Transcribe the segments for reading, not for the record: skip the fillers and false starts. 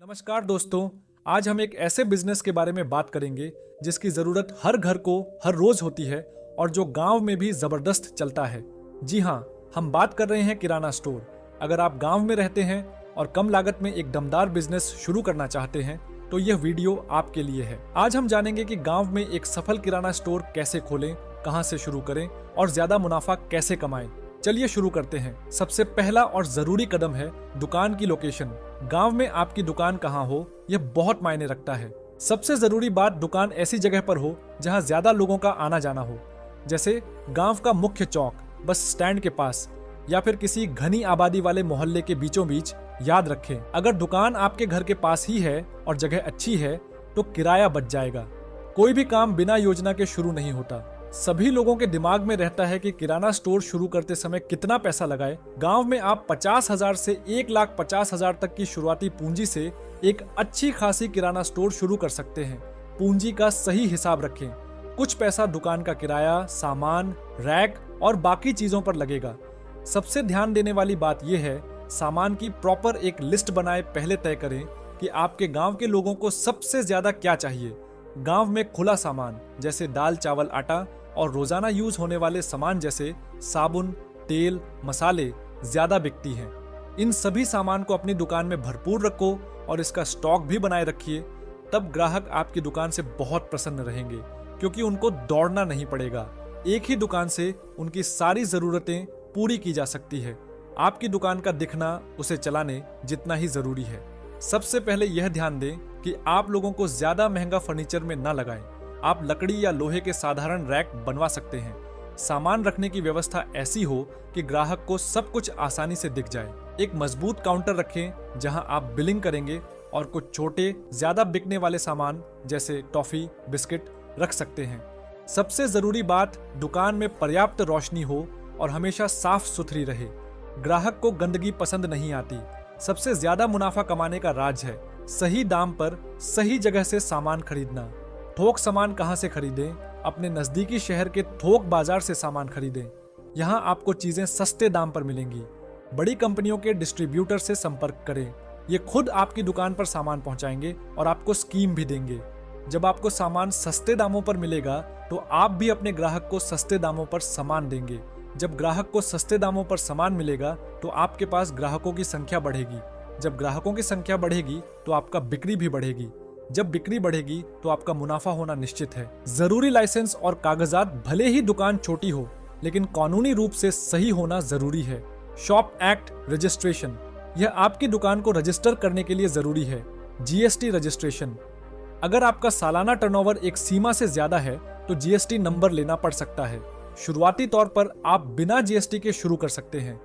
नमस्कार दोस्तों। आज हम एक ऐसे बिजनेस के बारे में बात करेंगे जिसकी ज़रूरत हर घर को हर रोज़ होती है और जो गांव में भी ज़बरदस्त चलता है। जी हाँ, हम बात कर रहे हैं किराना स्टोर। अगर आप गांव में रहते हैं और कम लागत में एक दमदार बिजनेस शुरू करना चाहते हैं तो यह वीडियो आपके लिए है। आज हम जानेंगे कि गाँव में एक सफल किराना स्टोर कैसे खोलें, कहाँ से शुरू करें और ज़्यादा मुनाफा कैसे कमाएं। चलिए शुरू करते हैं। सबसे पहला और जरूरी कदम है दुकान की लोकेशन। गांव में आपकी दुकान कहाँ हो यह बहुत मायने रखता है। सबसे जरूरी बात, दुकान ऐसी जगह पर हो जहां ज्यादा लोगों का आना जाना हो, जैसे गांव का मुख्य चौक, बस स्टैंड के पास, या फिर किसी घनी आबादी वाले मोहल्ले के बीचों बीच। याद रखें, अगर दुकान आपके घर के पास ही है और जगह अच्छी है तो किराया बच जाएगा। कोई भी काम बिना योजना के शुरू नहीं होता। सभी लोगों के दिमाग में रहता है कि किराना स्टोर शुरू करते समय कितना पैसा लगाए। गांव में आप 50,000 से 1,50,000 तक की शुरुआती पूंजी से एक अच्छी खासी किराना स्टोर शुरू कर सकते हैं। पूंजी का सही हिसाब रखें। कुछ पैसा दुकान का किराया, सामान, रैक और बाकी चीजों पर लगेगा। सबसे ध्यान देने वाली बात यह है, सामान की प्रॉपर एक लिस्ट बनाए पहले तय करें कि आपके गांव के लोगों को सबसे ज्यादा क्या चाहिए। गांव में खुला सामान जैसे दाल, चावल, आटा और रोजाना यूज होने वाले सामान जैसे साबुन, तेल, मसाले ज्यादा बिकती हैं। इन सभी सामान को अपनी दुकान में भरपूर रखो और इसका स्टॉक भी बनाए रखिए। तब ग्राहक आपकी दुकान से बहुत प्रसन्न रहेंगे क्योंकि उनको दौड़ना नहीं पड़ेगा। एक ही दुकान से उनकी सारी जरूरतें पूरी की जा सकती है। आपकी दुकान का दिखना उसे चलाने जितना ही जरूरी है। सबसे पहले यह ध्यान दें कि आप लोगों को ज्यादा महंगा फर्नीचर में न लगाएं। आप लकड़ी या लोहे के साधारण रैक बनवा सकते हैं। सामान रखने की व्यवस्था ऐसी हो कि ग्राहक को सब कुछ आसानी से दिख जाए। एक मजबूत काउंटर रखें जहां आप बिलिंग करेंगे और कुछ छोटे ज्यादा बिकने वाले सामान जैसे टॉफी, बिस्किट रख सकते हैं। सबसे जरूरी बात, दुकान में पर्याप्त रोशनी हो और हमेशा साफ सुथरी रहे। ग्राहक को गंदगी पसंद नहीं आती। सबसे ज्यादा मुनाफा कमाने का राज है सही दाम पर सही जगह से सामान खरीदना। थोक सामान कहां से खरीदें? अपने नजदीकी शहर के थोक बाजार से सामान खरीदें। यहां आपको चीजें सस्ते दाम पर मिलेंगी। बड़ी कंपनियों के डिस्ट्रीब्यूटर से संपर्क करें। ये खुद आपकी दुकान पर सामान पहुंचाएंगे और आपको स्कीम भी देंगे। जब आपको सामान सस्ते दामों पर मिलेगा तो आप भी अपने ग्राहक को सस्ते दामों पर सामान देंगे। जब ग्राहक को सस्ते दामों पर सामान मिलेगा तो आपके पास ग्राहकों की संख्या बढ़ेगी। जब ग्राहकों की संख्या बढ़ेगी तो आपका बिक्री भी बढ़ेगी। जब बिक्री बढ़ेगी तो आपका मुनाफा होना निश्चित है। जरूरी लाइसेंस और कागजात, भले ही दुकान छोटी हो लेकिन कानूनी रूप से सही होना जरूरी है। शॉप एक्ट रजिस्ट्रेशन, यह आपकी दुकान को रजिस्टर करने के लिए जरूरी है। जीएसटी रजिस्ट्रेशन, अगर आपका सालाना टर्नओवर एक सीमा से ज्यादा है तो जीएसटी नंबर लेना पड़ सकता है। शुरुआती तौर पर आप बिना जीएसटी के शुरू कर सकते हैं।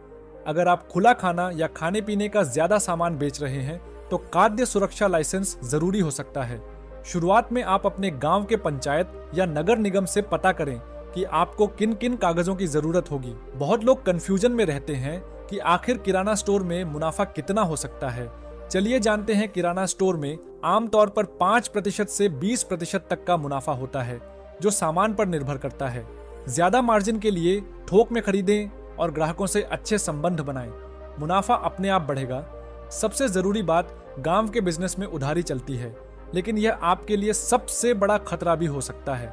अगर आप खुला खाना या खाने पीने का ज्यादा सामान बेच रहे हैं तो खाद्य सुरक्षा लाइसेंस जरूरी हो सकता है। शुरुआत में आप अपने गांव के पंचायत या नगर निगम से पता करें कि आपको किन किन कागजों की जरूरत होगी। बहुत लोग कंफ्यूजन में रहते हैं कि आखिर किराना स्टोर में मुनाफा कितना हो सकता है। चलिए जानते हैं। किराना स्टोर में आमतौर पर 5% से 20% तक का मुनाफा होता है, जो सामान पर निर्भर करता है। ज्यादा मार्जिन के लिए थोक में खरीदें और ग्राहकों से अच्छे संबंध बनाएं। मुनाफा अपने आप बढ़ेगा। सबसे जरूरी बात, गांव के बिजनेस में उधारी चलती है, लेकिन यह आपके लिए सबसे बड़ा खतरा भी हो सकता है।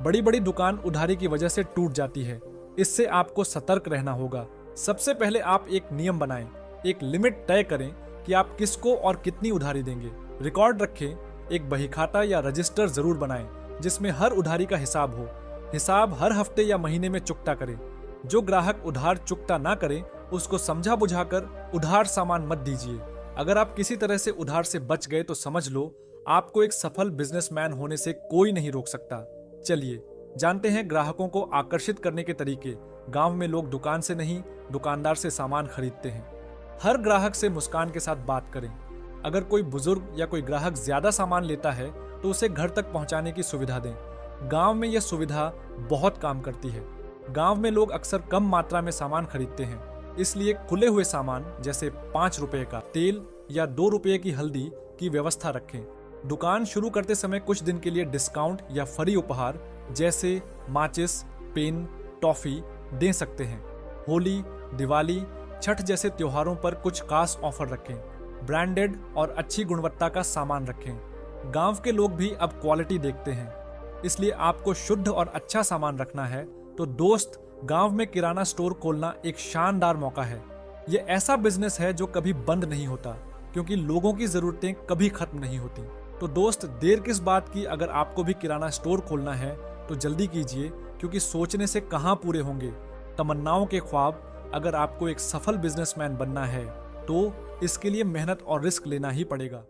बड़ी बड़ी दुकान उधारी की वजह से टूट जाती है। इससे आपको सतर्क रहना होगा। सबसे पहले आप एक नियम बनाएं। एक लिमिट तय करें कि आप किसको और कितनी उधारी देंगे। रिकॉर्ड रखें। एक बही खाता या रजिस्टर जरूर बनाएं जिसमें हर उधारी का हिसाब हो। हिसाब हर हफ्ते या महीने में चुकता करें। जो ग्राहक उधार चुकता ना करे उसको समझा बुझाकर उधार सामान मत दीजिए। अगर आप किसी तरह से उधार से बच गए तो समझ लो आपको एक सफल बिजनेसमैन होने से कोई नहीं रोक सकता। चलिए जानते हैं ग्राहकों को आकर्षित करने के तरीके। गांव में लोग दुकान से नहीं, दुकानदार से सामान खरीदते हैं। हर ग्राहक से मुस्कान के साथ बात करें। अगर कोई बुजुर्ग या कोई ग्राहक ज्यादा सामान लेता है तो उसे घर तक पहुंचाने की सुविधा दें। गांव में यह सुविधा बहुत काम करती है। गांव में लोग अक्सर कम मात्रा में सामान खरीदते हैं, इसलिए खुले हुए सामान जैसे 5 रुपए का तेल या 2 रुपए की हल्दी की व्यवस्था रखें। दुकान शुरू करते समय कुछ दिन के लिए डिस्काउंट या फ्री उपहार जैसे माचिस, पेन, टॉफी दे सकते हैं। होली, दिवाली, छठ जैसे त्योहारों पर कुछ खास ऑफर रखें। ब्रांडेड और अच्छी गुणवत्ता का सामान रखें। गांव के लोग भी अब क्वालिटी देखते हैं, इसलिए आपको शुद्ध और अच्छा सामान रखना है तो दोस्त, गांव में किराना स्टोर खोलना एक शानदार मौका है। ये ऐसा बिजनेस है जो कभी बंद नहीं होता, क्योंकि लोगों की जरूरतें कभी खत्म नहीं होती। तो दोस्त, देर किस बात की, अगर आपको भी किराना स्टोर खोलना है तो जल्दी कीजिए, क्योंकि सोचने से कहाँ पूरे होंगे तमन्नाओं के ख्वाब। अगर आपको एक सफल बिजनेसमैन बनना है तो इसके लिए मेहनत और रिस्क लेना ही पड़ेगा।